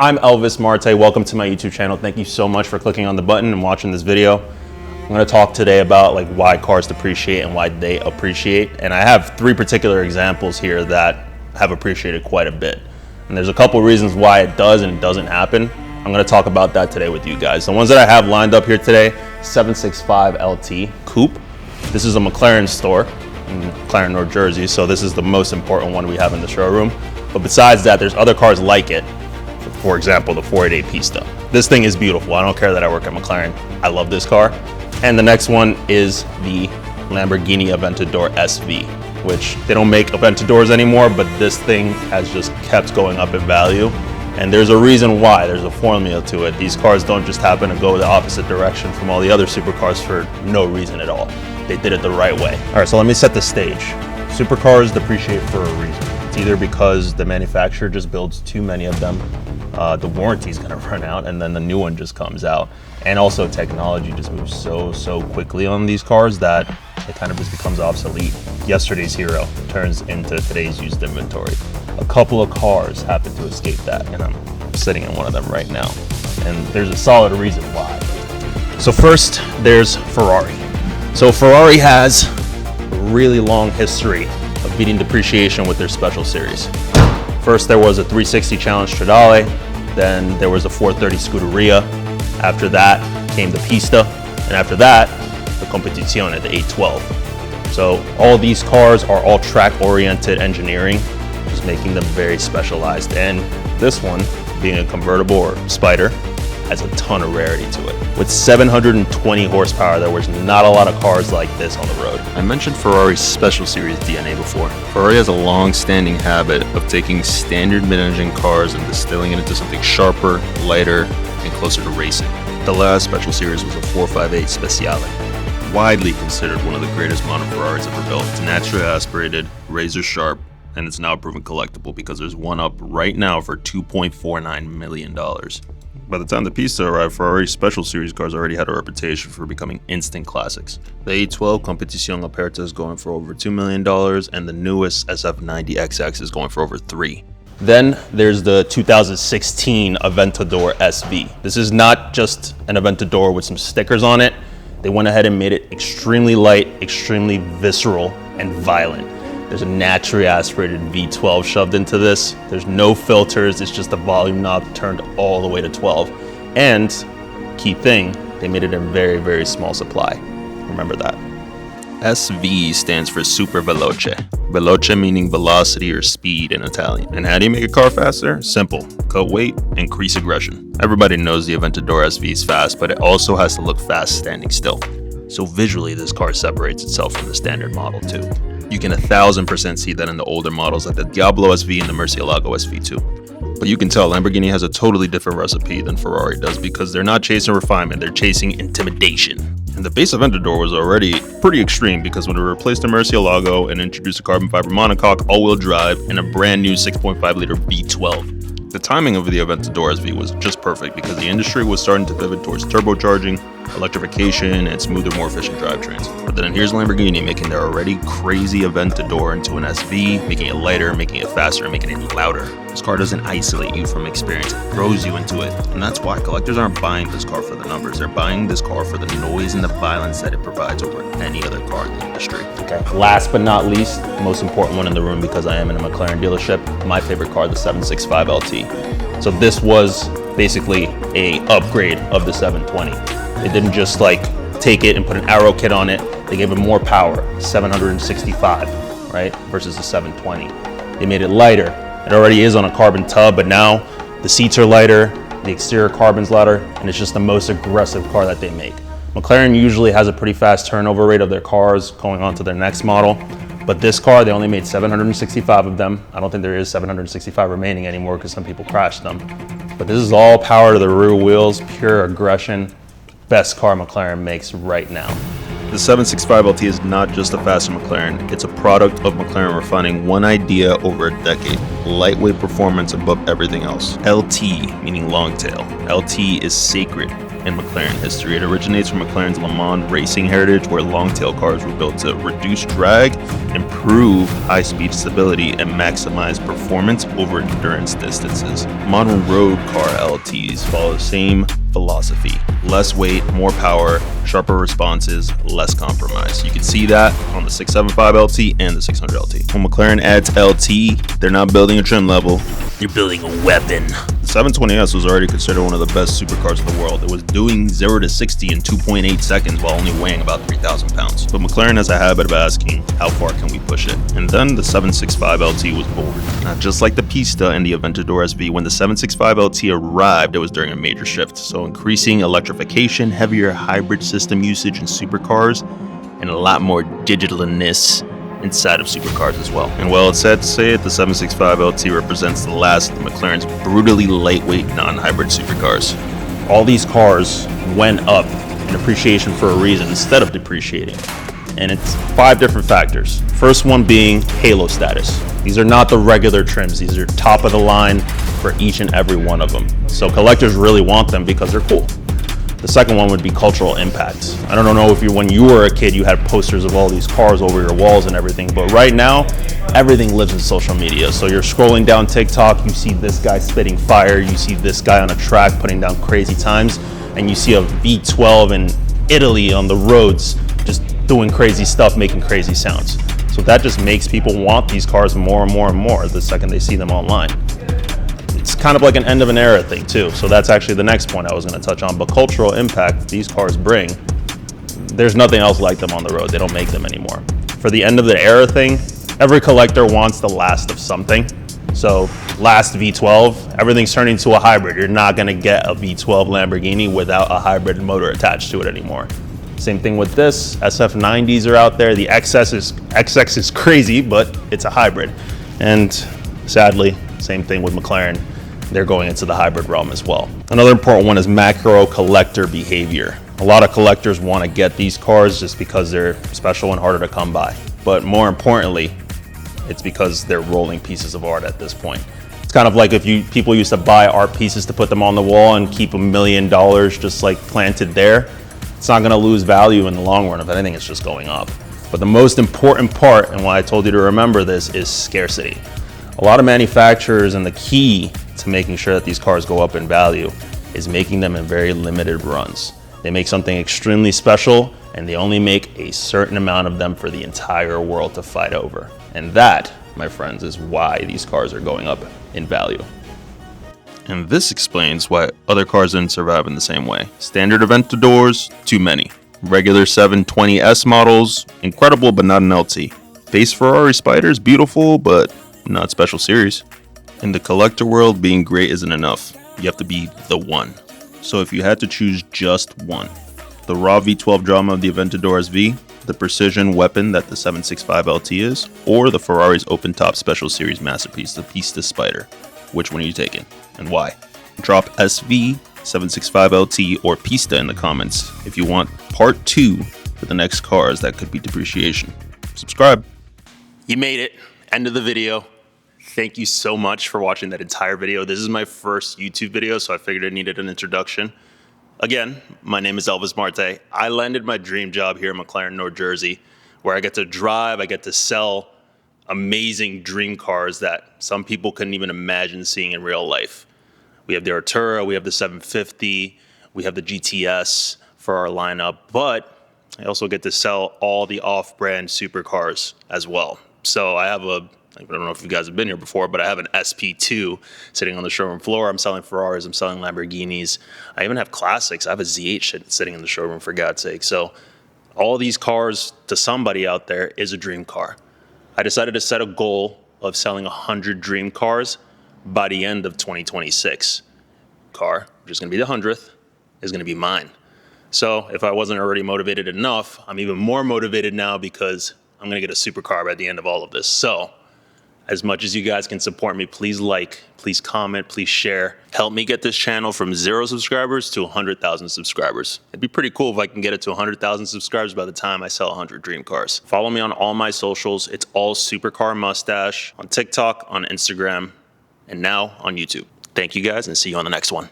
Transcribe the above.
I'm Elvis Marte. Welcome to my YouTube channel. Thank you so much for clicking on the button and watching this video. I'm going to talk today about why cars depreciate and why they appreciate. And I have three particular examples here that have appreciated quite a bit. And there's a couple reasons why it does and it doesn't happen. I'm going to talk about that today with you guys. The ones that I have lined up here today, 765 LT Coupe. This is a McLaren store in McLaren, North Jersey. So this is the most important one we have in the showroom. But besides that, there's other cars like it. For example, the 488 Pista. This thing is beautiful. I don't care that I work at McLaren. I love this car. And the next one is the Lamborghini Aventador SV, which they don't make Aventadors anymore, but this thing has just kept going up in value. And there's a reason why. There's a formula to it. These cars don't just happen to go the opposite direction from all the other supercars for no reason at all. They did it the right way. All right, so let me set the stage. Supercars depreciate for a reason. It's either because the manufacturer just builds too many of them, the warranty is going to run out, and then the new one just comes out. And also technology just moves so quickly on these cars that it kind of just becomes obsolete. Yesterday's hero turns into today's used inventory. A couple of cars happen to escape that, and I'm sitting in one of them right now. And there's a solid reason why. So first, there's Ferrari. So Ferrari has a really long history of beating depreciation with their Special Series. First, there was a 360 Challenge Stradale, then there was a 430 Scuderia. After that came the Pista, and after that, the Competizione, the 812. So all these cars are all track-oriented engineering, just making them very specialized. And this one, being a convertible or Spider, has a ton of rarity to it. With 720 horsepower, there was not a lot of cars like this on the road. I mentioned Ferrari's Special Series DNA before. Ferrari has a long-standing habit of taking standard mid-engine cars and distilling it into something sharper, lighter, and closer to racing. The last Special Series was a 458 Speciale, widely considered one of the greatest modern Ferraris ever built. It's naturally aspirated, razor sharp, and it's now a proven collectible because there's one up right now for $2.49 million. By the time the Pista arrived, Ferrari's Special Series cars already had a reputation for becoming instant classics. The 812 Competizione Aperta is going for over $2 million, and the newest SF90XX is going for over $3 million. Then there's the 2016 Aventador SV. This is not just an Aventador with some stickers on it. They went ahead and made it extremely light, extremely visceral, and violent. There's a naturally aspirated V12 shoved into this. There's no filters. It's just the volume knob turned all the way to 12. And key thing, they made it in very small supply. Remember that. SV stands for Super Veloce. Veloce meaning velocity or speed in Italian. And how do you make a car faster? Simple. Cut weight, increase aggression. Everybody knows the Aventador SV is fast, but it also has to look fast standing still. So visually, this car separates itself from the standard model too. You can 1000% see that in the older models like the Diablo SV and the Murcielago SV too. But you can tell Lamborghini has a totally different recipe than Ferrari does because they're not chasing refinement, they're chasing intimidation. And the base Aventador was already pretty extreme because when it replaced the Murcielago and introduced a carbon fiber monocoque, all-wheel drive, and a brand new 6.5 liter V12. The timing of the Aventador SV was just perfect because the industry was starting to pivot towards turbocharging, electrification, and smoother, more efficient drivetrains. But then here's Lamborghini making their already crazy Aventador into an SV, making it lighter, making it faster, and making it louder. This car doesn't isolate you from experience, it throws you into it. And that's why collectors aren't buying this car for the numbers, they're buying this car for the noise and the violence that it provides over any other car in the industry. Okay, last but not least, most important one in the room because I am in a McLaren dealership, my favorite car, the 765 LT. So this was basically a upgrade of the 720. They didn't just take it and put an aero kit on it. They gave it more power, 765, right? Versus the 720. They made it lighter. It already is on a carbon tub, but now the seats are lighter, the exterior carbon's lighter, and it's just the most aggressive car that they make. McLaren usually has a pretty fast turnover rate of their cars going on to their next model. But this car, they only made 765 of them. I don't think there is 765 remaining anymore because some people crashed them. But this is all power to the rear wheels, pure aggression. Best car McLaren makes right now. The 765 LT is not just a faster McLaren, it's a product of McLaren refining one idea over a decade. Lightweight performance above everything else. LT, meaning Longtail. LT is sacred. in McLaren history. It originates from McLaren's Le Mans racing heritage, where Longtail cars were built to reduce drag, improve high-speed stability, and maximize performance over endurance distances. Modern road car LTs follow the same philosophy: less weight, more power, sharper responses, less compromise. You can see that on the 675 LT and the 600 LT. When McLaren adds LT, they're not building a trim level, they're building a weapon. The 720S was already considered one of the best supercars in the world. It was doing 0 to 60 in 2.8 seconds while only weighing about 3,000 pounds. But McLaren has a habit of asking, how far can we push it? And then the 765 LT was born. Now, just like the Pista and the Aventador SV, when the 765 LT arrived, it was during a major shift. So increasing electrification, heavier hybrid system usage in supercars, and a lot more digitalness inside of supercars as well. And well, it's sad to say it, the 765 LT represents the last of McLaren's brutally lightweight non-hybrid supercars. All these cars went up in appreciation for a reason instead of depreciating. And it's 5 different factors. First one being halo status. These are not the regular trims. These are top of the line for each and every one of them. So collectors really want them because they're cool. The second one would be cultural impact. I don't know if when you were a kid, you had posters of all these cars over your walls and everything, but right now, everything lives in social media. So you're scrolling down TikTok, you see this guy spitting fire, you see this guy on a track putting down crazy times, and you see a V12 in Italy on the roads just doing crazy stuff, making crazy sounds. So that just makes people want these cars more and more and more the second they see them online. It's kind of like an end of an era thing too. So that's actually the next point I was going to touch on. But cultural impact these cars bring, there's nothing else like them on the road. They don't make them anymore. For the end of the era thing, every collector wants the last of something. So last V12, everything's turning into a hybrid. You're not going to get a V12 Lamborghini without a hybrid motor attached to it anymore. Same thing with this. SF90s are out there. The XX is crazy, but it's a hybrid. And sadly, same thing with McLaren. They're going into the hybrid realm as well. Another important one is macro collector behavior. A lot of collectors want to get these cars just because they're special and harder to come by. But more importantly, it's because they're rolling pieces of art at this point. It's kind of like if people used to buy art pieces to put them on the wall and keep $1 million just like planted there. It's not going to lose value in the long run. If anything, it's just going up. But the most important part, and why I told you to remember this, is scarcity. A lot of manufacturers, and the key to making sure that these cars go up in value is making them in very limited runs. They make something extremely special, and they only make a certain amount of them for the entire world to fight over. And that, my friends, is why these cars are going up in value. And this explains why other cars didn't survive in the same way. Standard Aventadors, too many. Regular 720S models, incredible but not an LT. Base Ferrari Spiders, beautiful but not Special Series. In the collector world, being great isn't enough. You have to be the one. So if you had to choose just one, the raw V12 drama of the Aventador SV, the precision weapon that the 765 LT is, or the Ferrari's open-top Special Series masterpiece, the Pista Spider, which one are you taking and why? Drop SV, 765 LT, or Pista in the comments if you want part 2 for the next cars that could be depreciation. Subscribe. You made it. End of the video. Thank you so much for watching that entire video. This is my first YouTube video, so I figured I needed an introduction. Again, my name is Elvis Marte. I landed my dream job here in McLaren, North Jersey, where I get to drive, I get to sell amazing dream cars that some people couldn't even imagine seeing in real life. We have the Artura, we have the 750, we have the GTS for our lineup, but I also get to sell all the off-brand supercars as well. So I don't know if you guys have been here before, but I have an SP2 sitting on the showroom floor. I'm selling Ferraris, I'm selling Lamborghinis. I even have classics. I have a Z8 sitting in the showroom, for God's sake. So all these cars, to somebody out there, is a dream car. I decided to set a goal of selling 100 dream cars by the end of 2026. Car, which is going to be the 100th, is going to be mine. So if I wasn't already motivated enough, I'm even more motivated now because I'm going to get a supercar by the end of all of this. So as much as you guys can support me, please like, please comment, please share. Help me get this channel from 0 subscribers to 100,000 subscribers. It'd be pretty cool if I can get it to 100,000 subscribers by the time I sell 100 dream cars. Follow me on all my socials. It's all Supercar Mustache on TikTok, on Instagram, and now on YouTube. Thank you guys, and see you on the next one.